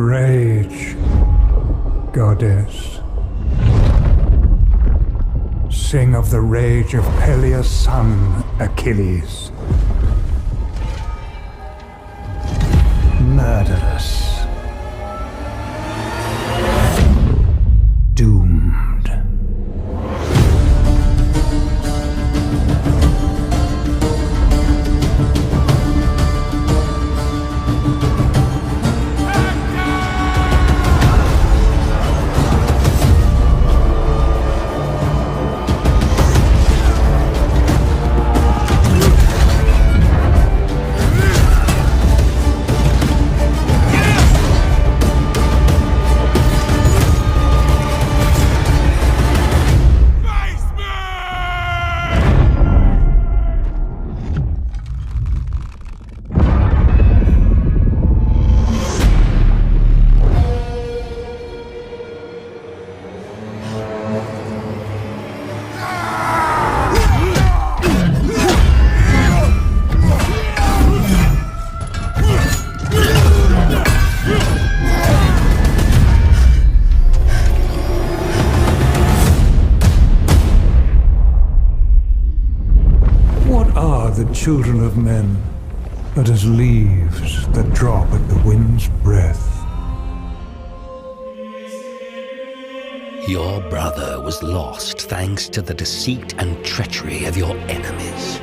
Rage, goddess. Sing of the rage of Peleus' son, Achilles. Murderous. Doomed. Children of men, but as leaves that drop at the wind's breath. Your brother was lost thanks to the deceit and treachery of your enemies.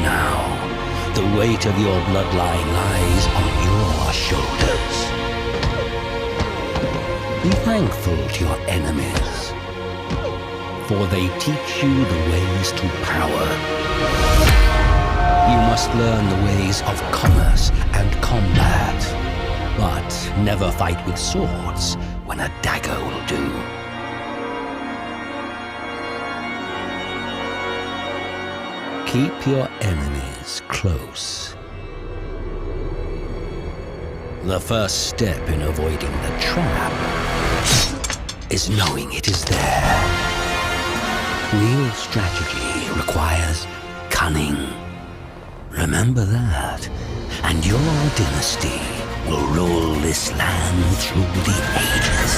Now, the weight of your bloodline lies on your shoulders. Be thankful to your enemies, for they teach you the ways to power. You must learn the ways of commerce and combat, but never fight with swords when a dagger will do. Keep your enemies close. The first step in avoiding the trap is knowing it is there. Real strategy requires cunning. Remember that, and your dynasty will rule this land through the ages.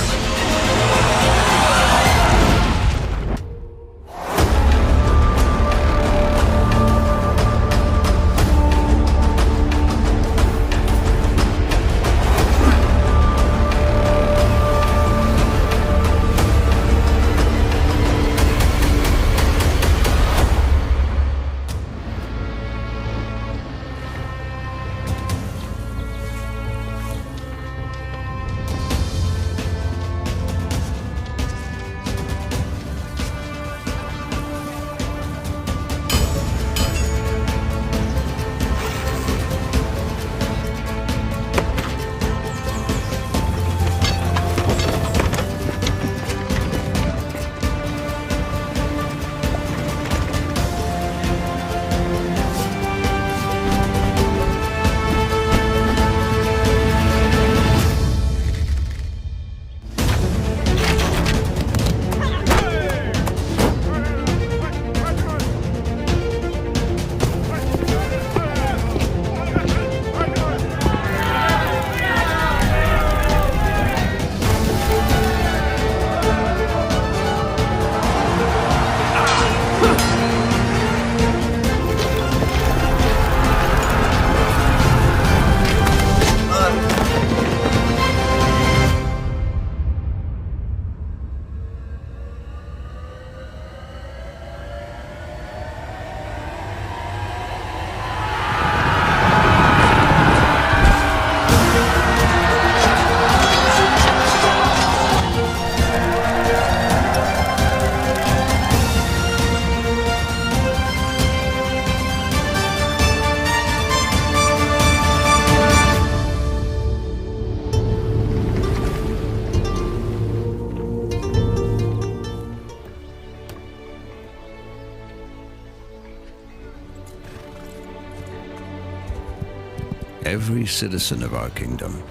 Every citizen of our kingdom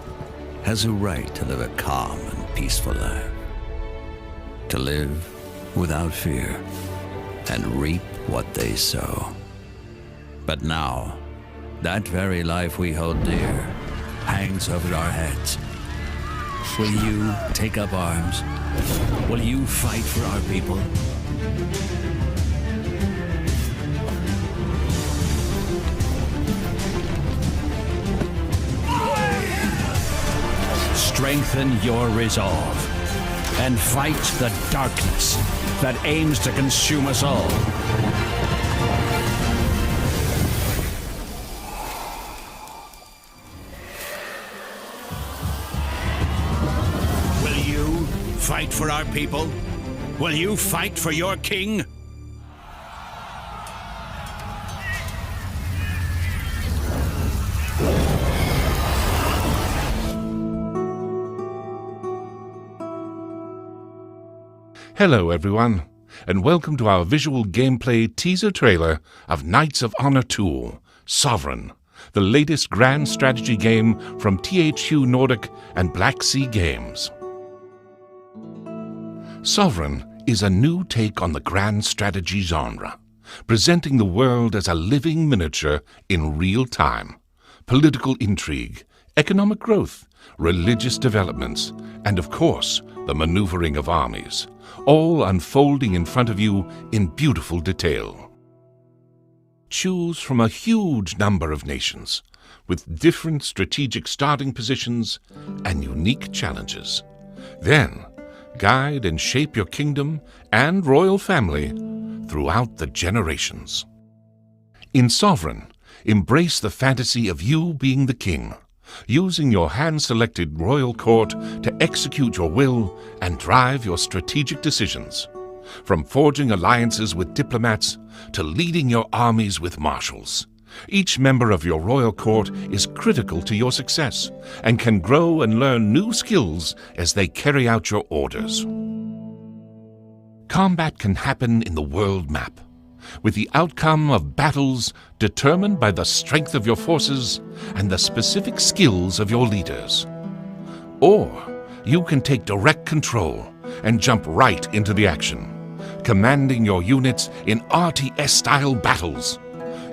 has a right to live a calm and peaceful life. To live without fear and reap what they sow. But now, that very life we hold dear hangs over our heads. Will you take up arms? Will you fight for our people? Strengthen your resolve and fight the darkness that aims to consume us all. Will you fight for our people? Will you fight for your king? Hello everyone, and welcome to our visual gameplay teaser trailer of Knights of Honor 2, Sovereign, the latest grand strategy game from THQ Nordic and Black Sea Games. Sovereign is a new take on the grand strategy genre, presenting the world as a living miniature in real time. Political intrigue, economic growth, religious developments, and of course, the maneuvering of armies, all unfolding in front of you in beautiful detail. Choose from a huge number of nations, with different strategic starting positions and unique challenges. Then, guide and shape your kingdom and royal family throughout the generations. In Sovereign, embrace the fantasy of you being the king, using your hand-selected royal court to execute your will and drive your strategic decisions, from forging alliances with diplomats to leading your armies with marshals. Each member of your royal court is critical to your success and can grow and learn new skills as they carry out your orders. Combat can happen in the world map, with the outcome of battles determined by the strength of your forces and the specific skills of your leaders. Or you can take direct control and jump right into the action, commanding your units in RTS-style battles.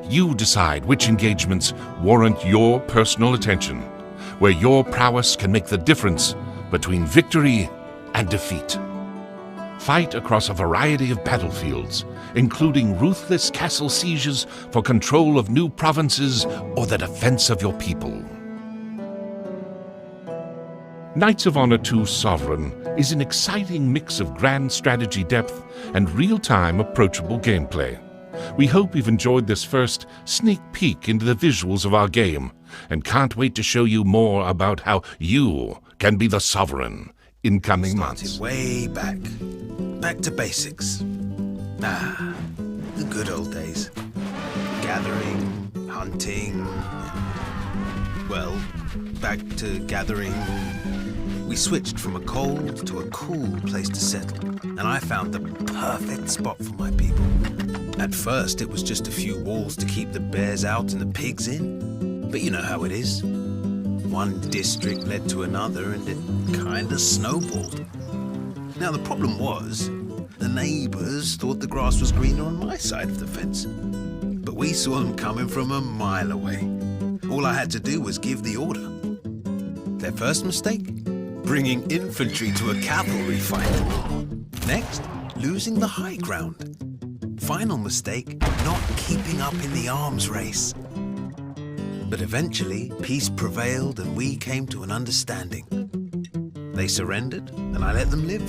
You decide which engagements warrant your personal attention, where your prowess can make the difference between victory and defeat. Fight across a variety of battlefields, including ruthless castle sieges for control of new provinces or the defense of your people. Knights of Honor 2 Sovereign is an exciting mix of grand strategy depth and real-time approachable gameplay. We hope you've enjoyed this first sneak peek into the visuals of our game and can't wait to show you more about how you can be the Sovereign in coming months. Way back to basics. The good old days. Gathering, hunting. Well, back to gathering. We switched from a cold to a cool place to settle, and I found the perfect spot for my people. At first, it was just a few walls to keep the bears out and the pigs in, but you know how it is. One district led to another, and it kinda snowballed. Now, the problem was, the neighbors thought the grass was greener on my side of the fence. But we saw them coming from a mile away. All I had to do was give the order. Their first mistake? Bringing infantry to a cavalry fight. Next, losing the high ground. Final mistake, not keeping up in the arms race. But eventually, peace prevailed and we came to an understanding. They surrendered, and I let them live.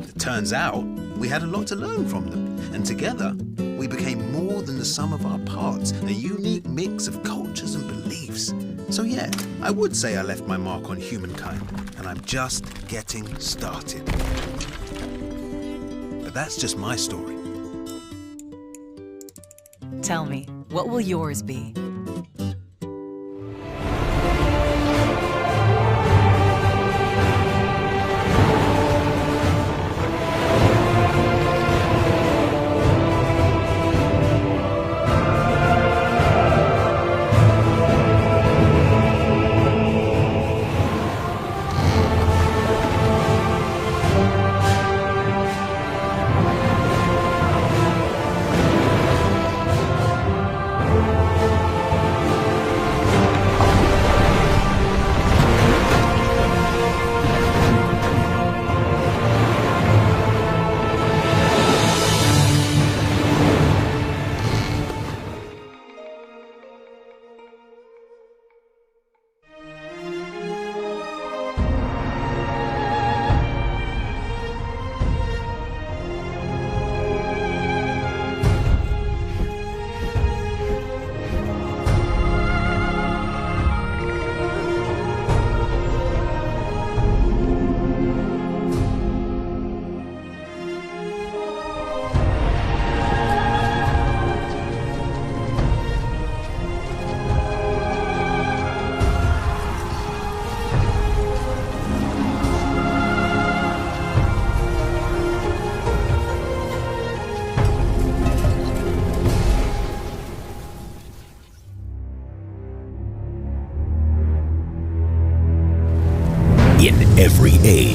It turns out, we had a lot to learn from them, and together, we became more than the sum of our parts, a unique mix of cultures and beliefs. So yeah, I would say I left my mark on humankind, and I'm just getting started. But that's just my story. Tell me, what will yours be?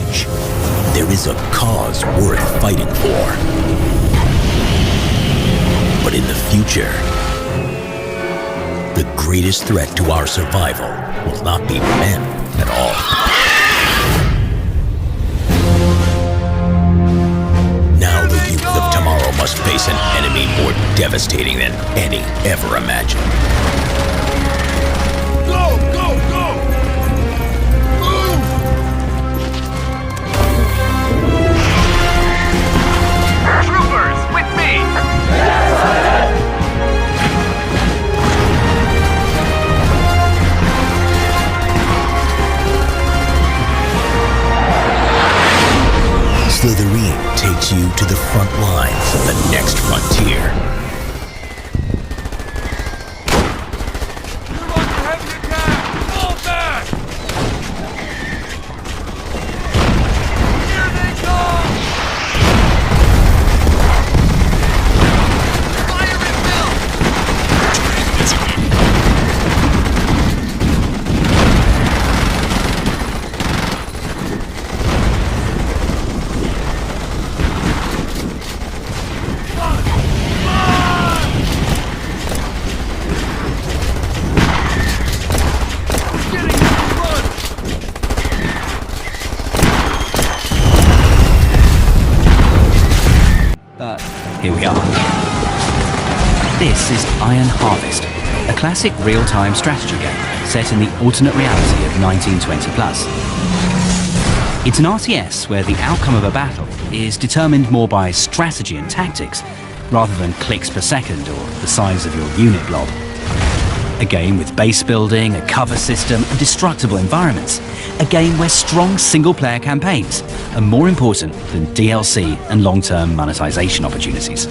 age, there is a cause worth fighting for. But in the future, the greatest threat to our survival will not be men at all. Now the youth of tomorrow must face an enemy more devastating than any ever imagined. Go, go, go! Move! Troopers, with me! Slytherin takes you to the front lines of the next frontier. You're under heavy attack! Fall back! Here they come! Fire at will! But here we are. This is Iron Harvest, a classic real-time strategy game set in the alternate reality of 1920 plus. It's an RTS where the outcome of a battle is determined more by strategy and tactics rather than clicks per second or the size of your unit blob. A game with base building, a cover system and destructible environments. A game where strong single-player campaigns are more important than DLC and long-term monetization opportunities.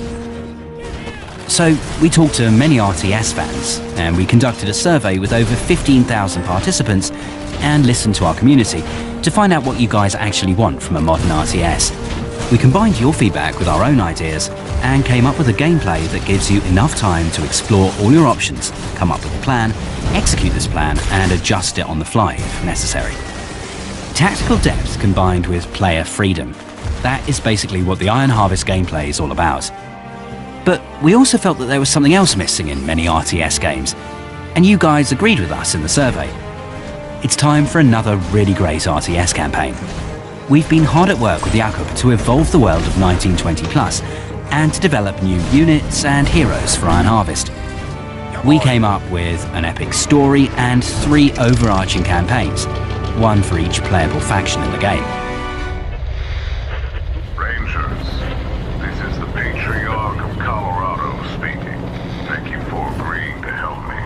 So we talked to many RTS fans and we conducted a survey with over 15,000 participants and listened to our community to find out what you guys actually want from a modern RTS. We combined your feedback with our own ideas and came up with a gameplay that gives you enough time to explore all your options, come up with a plan, execute this plan and adjust it on the fly if necessary. Tactical depth combined with player freedom. That is basically what the Iron Harvest gameplay is all about. But we also felt that there was something else missing in many RTS games, and you guys agreed with us in the survey. It's time for another really great RTS campaign. We've been hard at work with Jakub to evolve the world of 1920 plus and to develop new units and heroes for Iron Harvest. We came up with an epic story and 3 overarching campaigns, one for each playable faction in the game. Rangers, this is the Patriarch of Colorado speaking. Thank you for agreeing to help me.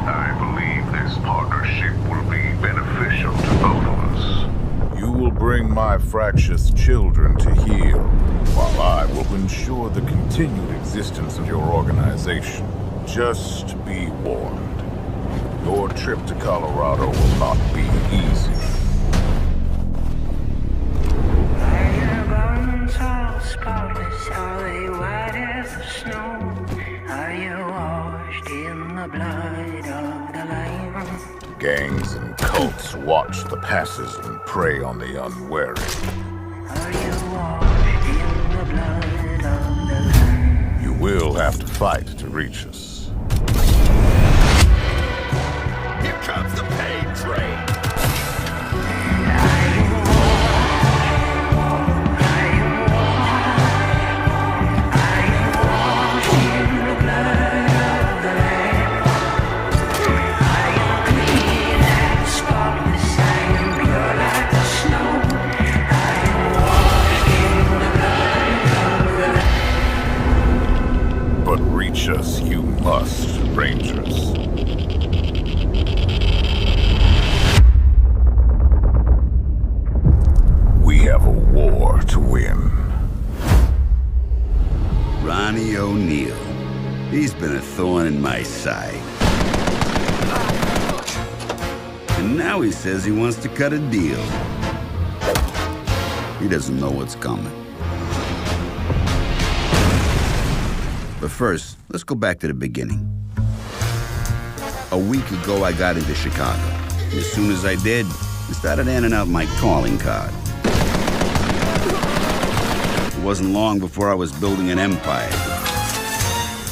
I believe this partnership will be beneficial to both of us. You will bring my fractious children to heel, while I will ensure the continued existence of your organization. Just be warned. Your trip to Colorado will not be easy. Gangs and cults watch the passes and prey on the unwary. You will have to fight to reach us. Here comes the pain train! But reach us you must, Rangers. We have a war to win. Ronnie O'Neill. He's been a thorn in my side. And now he says he wants to cut a deal. He doesn't know what's coming. But first, let's go back to the beginning. A week ago, I got into Chicago. As soon as I did, and started handing out my calling card. It wasn't long before I was building an empire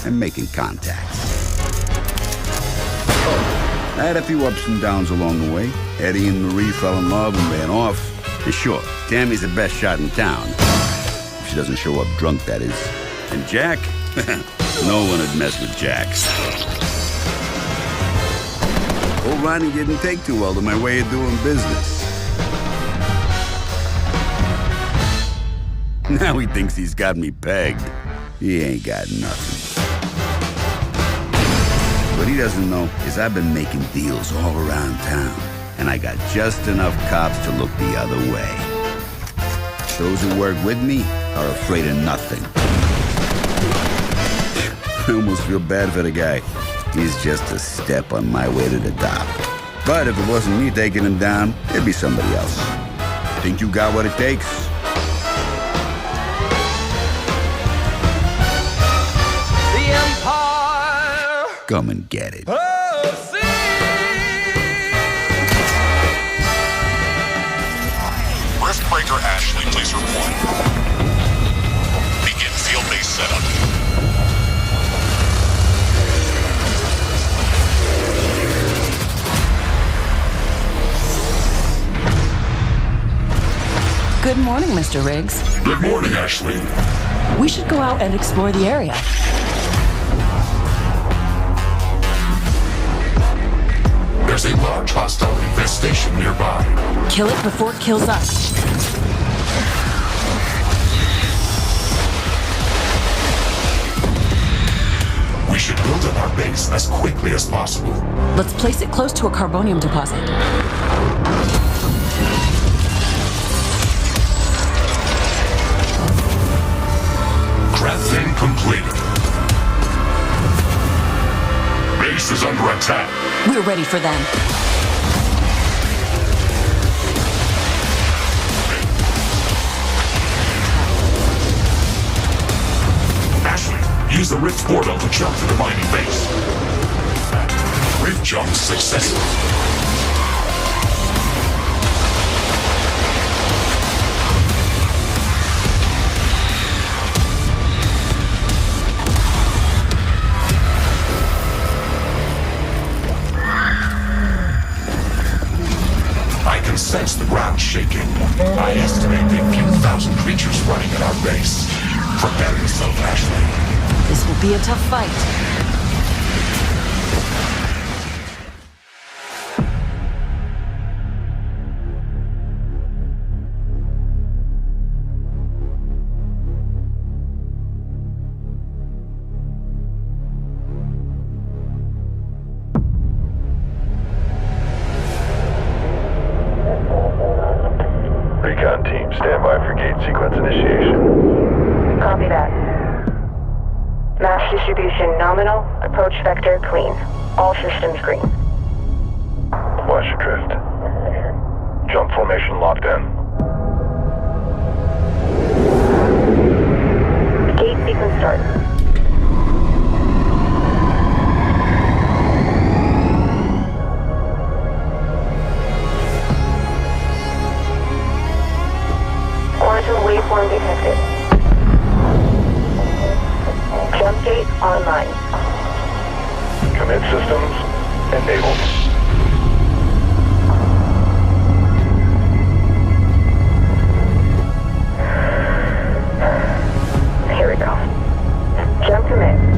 and making contacts. I had a few ups and downs along the way. Eddie and Marie fell in love and ran off. And sure, Tammy's the best shot in town. If she doesn't show up drunk, that is. And Jack? No one would mess with Jack. Old Ronnie didn't take too well to my way of doing business. Now he thinks he's got me pegged. He ain't got nothing. What he doesn't know is I've been making deals all around town, and I got just enough cops to look the other way. Those who work with me are afraid of nothing. I almost feel bad for the guy. He's just a step on my way to the top. But if it wasn't me taking him down, it'd be somebody else. Think you got what it takes? The Empire! Come and get it. Rift Breaker Ashley, please report. Begin field-based setup. Good morning, Mr. Riggs. Good morning, Ashley. We should go out and explore the area. There's a large hostile infestation nearby. Kill it before it kills us. We should build up our base as quickly as possible. Let's place it close to a carbonium deposit. Crafting completed. Base is under attack. We're ready for them. Ashley, use the rift portal to jump to the mining base. Rift jump successful. Sense the ground shaking. I estimate a few thousand creatures running at our base. Prepare yourself, Ashley. This will be a tough fight. Recon team, stand by for gate sequence initiation. Copy that. Mass distribution nominal, approach vector clean. All systems green. Watch your drift. Jump formation locked in. Gate sequence start. Quantum waveform detected. Jump gate online. Commit systems enabled. Here we go. Jump commit.